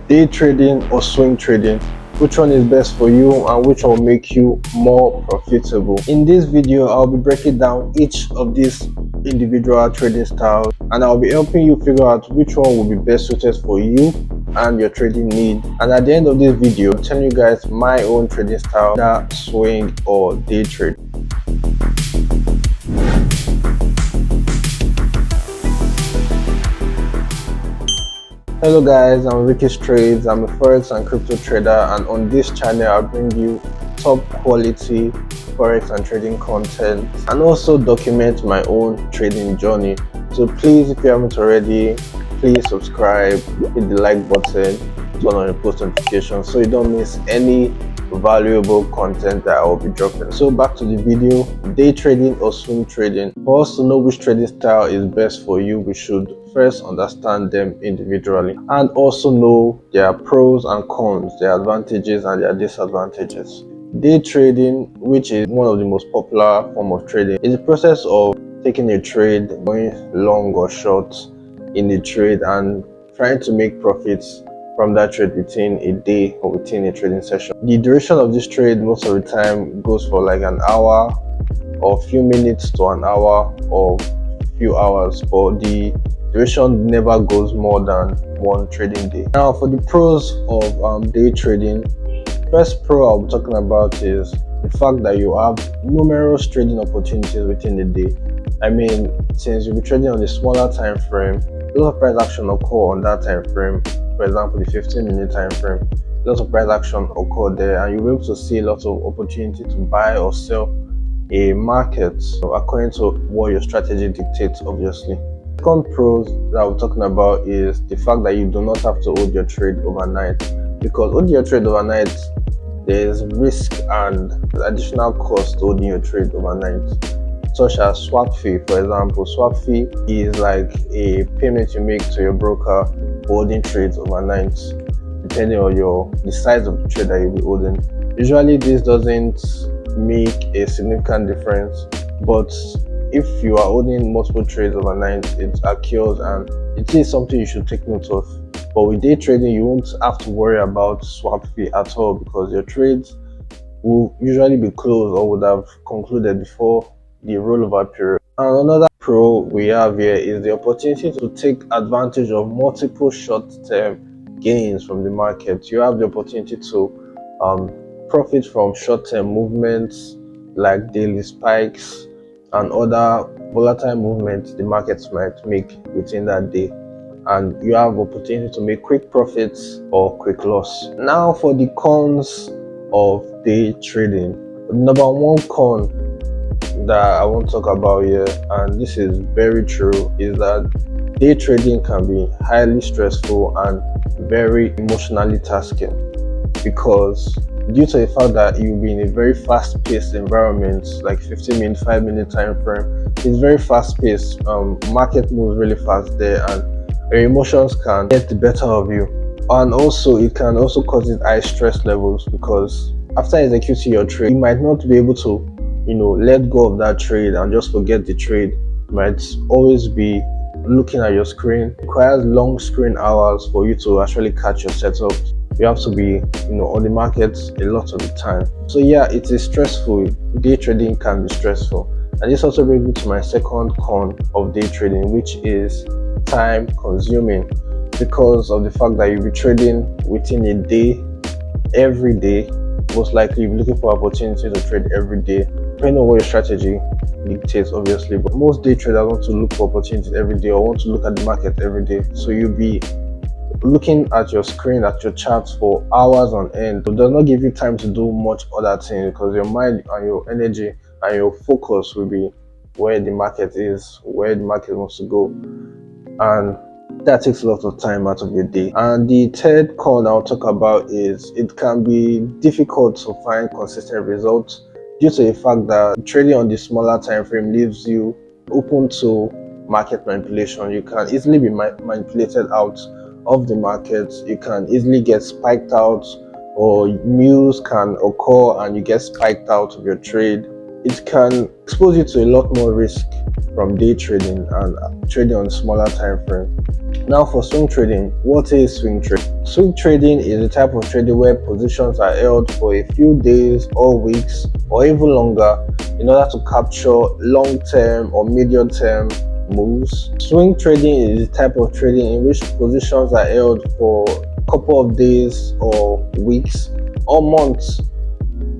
day trading or swing trading? Which one is best for you and which one will make you more profitable? In this video, I'll be breaking down each of these individual trading styles, and I'll be helping you figure out which one will be best suited for you and your trading need. And at the end of this video, I'll tell you guys my own trading style, that swing or day trade. Hello guys, I'm Ricky's Trades. I'm a forex and crypto trader, and on this channel I bring you top quality forex and trading content and also document my own trading journey. So please, if you haven't already, please subscribe, hit the like button, turn on your post notifications so you don't miss any valuable content that I will be dropping. So back to the video, day trading or swing trading. For us to know which trading style is best for you, we should first understand them individually and also know their pros and cons, their advantages and their disadvantages. Day trading, which is one of the most popular form of trading, is the process of taking a trade, going long or short in the trade and trying to make profits from that trade within a day or within a trading session. The duration of this trade most of the time goes for like an hour or a few minutes to an hour or few hours, but the duration never goes more than one trading day. Now for the pros of day trading, first pro I'll be talking about is the fact that you have numerous trading opportunities within the day. I mean, since you'll be trading on a smaller time frame, lots of price action occur on that time frame. For example, the 15-minute time frame, lots of price action occur there, and you'll be able to see lots of opportunity to buy or sell a market according to what your strategy dictates, obviously. Second pros that I'm talking about is the fact that you do not have to hold your trade overnight, because holding your trade overnight, there's risk and additional cost holding your trade overnight, such as swap fee. For example, swap fee is like a payment you make to your broker holding trades overnight, depending on the size of the trade that you'll be holding. Usually this doesn't make a significant difference, but if you are holding multiple trades overnight, it occurs and it is something you should take note of. But with day trading, you won't have to worry about swap fee at all, because your trades will usually be closed or would have concluded before the rollover period. And another pro we have here is the opportunity to take advantage of multiple short-term gains from the market. You have the opportunity to profit from short-term movements like daily spikes and other volatile movements the markets might make within that day, and you have opportunity to make quick profits or quick loss. Now for the cons of day trading. Number one con that I want to talk about here, and this is very true, is that day trading can be highly stressful and very emotionally tasking, because due to the fact that you'll be in a very fast-paced environment, like 15-minute, 5-minute time frame, it's very fast-paced. Market moves really fast there, and your emotions can get the better of you, and also it can also cause high stress levels, because after executing your trade, you might not be able to let go of that trade and just forget the trade. You might always be looking at your screen. It requires long screen hours for you to actually catch your setup. You have to be on the market a lot of the time. So yeah, it is stressful. Day trading can be stressful, and this also brings me to my second con of day trading, which is time consuming, because of the fact that you'll be trading within a day, every day. Most likely you'll be looking for opportunity to trade every day, depending on what your strategy dictates, obviously. But most day traders want to look for opportunities every day or want to look at the market every day. So you'll be looking at your screen, at your charts for hours on end. It does not give you time to do much other things, because your mind and your energy and your focus will be where the market is, where the market wants to go, and that takes a lot of time out of your day. And the third con I'll talk about is it can be difficult to find consistent results, due to the fact that trading on the smaller time frame leaves you open to market manipulation. You can easily be manipulated out of the market. You can easily get spiked out, or news can occur and you get spiked out of your trade, it can expose you to a lot more risk from day trading and trading on smaller time frame. Now for swing trading, what is swing trading? Swing trading is a type of trading where positions are held for a few days or weeks or even longer in order to capture long-term or medium-term moves. Swing trading is a type of trading in which positions are held for a couple of days or weeks or months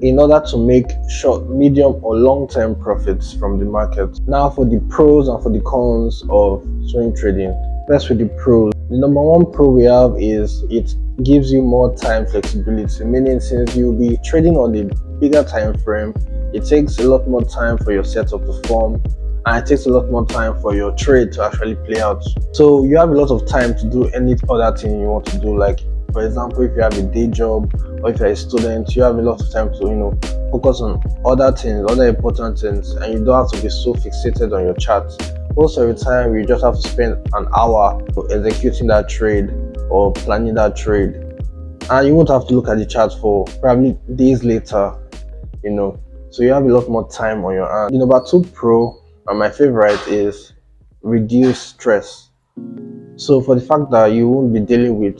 in order to make short, medium, or long-term profits from the market. Now for the pros and for the cons of swing trading. First with the pros. The number one pro we have is it gives you more time flexibility, meaning since you'll be trading on the bigger time frame, it takes a lot more time for your setup to form and it takes a lot more time for your trade to actually play out. So you have a lot of time to do any other thing you want to do, like for example, if you have a day job or if you're a student, you have a lot of time to focus on other things, other important things, and you don't have to be so fixated on your chart. Most of the time you just have to spend an hour executing that trade or planning that trade, and you won't have to look at the chart for probably days later, so you have a lot more time on your hands. The number two pro and my favorite is reduce stress. So for the fact that you won't be dealing with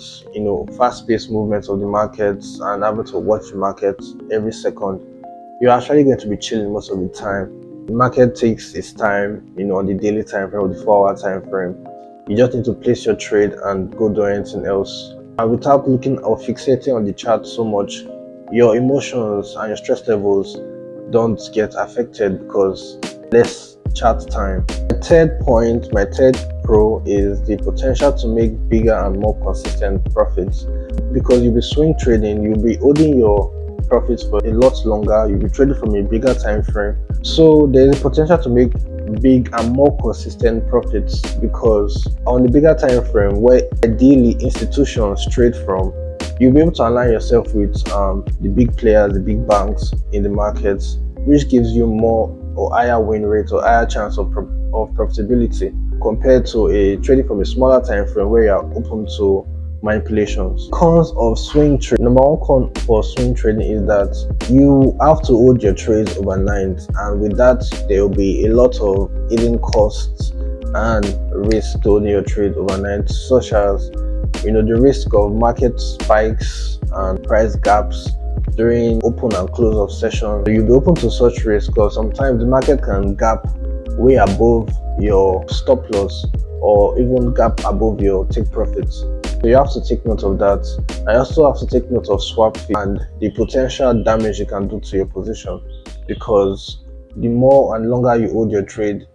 fast-paced movements of the markets and having to watch the market every second, you're actually going to be chilling most of the time. The market takes its time, on the daily time frame or the 4-hour time frame. You just need to place your trade and go do anything else. And without looking or fixating on the chart so much, your emotions and your stress levels don't get affected because less chart time. My third pro is the potential to make bigger and more consistent profits. Because you'll be swing trading, you'll be holding your profits for a lot longer, you'll be trading from a bigger time frame. So there's a potential to make big and more consistent profits because on the bigger time frame where ideally institutions trade from, you'll be able to align yourself with the big players, the big banks in the markets, which gives you more or higher win rate or higher chance of profitability compared to a trading from a smaller time frame where you are open to manipulations. Cons of swing trade. Number one con for swing trading is that you have to hold your trades overnight, and with that there will be a lot of hidden costs and risk to holding your trade overnight, such as the risk of market spikes and price gaps during open and close of session. You'll be open to such risk because sometimes the market can gap way above your stop loss or even gap above your take profits. So you have to take note of that. I also have to take note of swap fee and the potential damage it can do to your position, because the more and longer you hold your trade,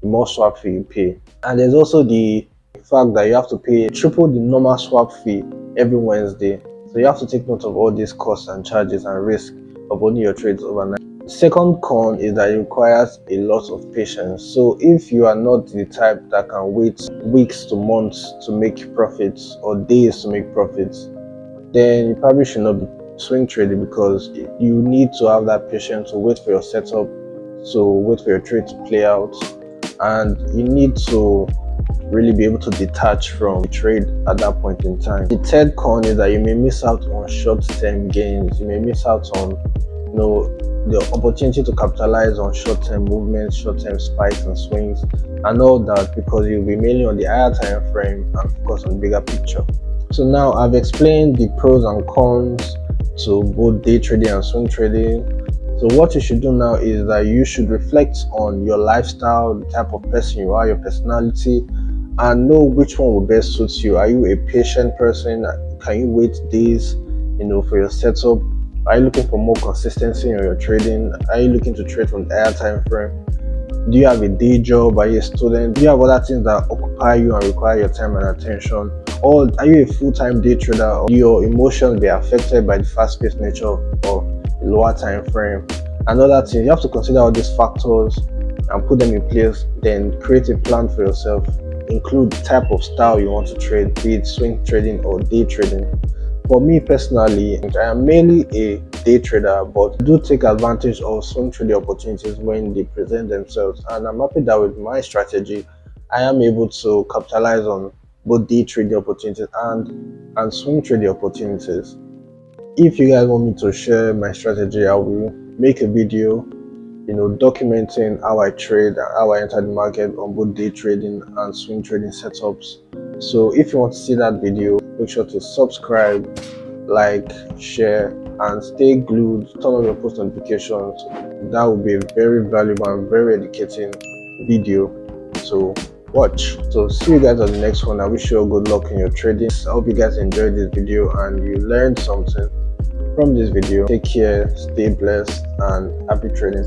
the more swap fee you pay. And there's also the fact that you have to pay triple the normal swap fee every Wednesday. So you have to take note of all these costs and charges and risk of holding your trades overnight. Second con is that it requires a lot of patience. So if you are not the type that can wait weeks to months to make profits or days to make profits, then you probably should not be swing trading, because you need to have that patience to wait for your setup, to wait for your trade to play out, and you need to really be able to detach from the trade at that point in time. The third con is that you may miss out on short-term gains. You may miss out on the opportunity to capitalize on short-term movements, short-term spikes and swings and all that, because you'll be mainly on the higher time frame and focus on the bigger picture. So now I've explained the pros and cons to both day trading and swing trading. So what you should do now is that you should reflect on your lifestyle, the type of person you are, your personality, and know which one will best suit you. Are you a patient person? Can you wait days for your setup? Are you looking for more consistency in your trading? Are you looking to trade from the higher time frame? Do you have a day job? Are you a student? Do you have other things that occupy you and require your time and attention? Or are you a full-time day trader? Or do your emotions be affected by the fast-paced nature of the lower time frame? And other things. You have to consider all these factors and put them in place, then create a plan for yourself. Include the type of style you want to trade, be it swing trading or day trading. For me personally, I am mainly a day trader, but I do take advantage of swing trading opportunities when they present themselves, and I'm happy that with my strategy I am able to capitalize on both day trading opportunities and swing trading opportunities. If you guys want me to share my strategy, I will make a video documenting how I trade, how I enter the market on both day trading and swing trading setups. So if you want to see that video, make sure to subscribe, like, share, and stay glued. Turn on your post notifications. That will be a very valuable and very educating video. So watch. So see you guys on the next one. I wish you all good luck in your trading. I hope you guys enjoyed this video and you learned something from this video. Take care, stay blessed, and happy trading.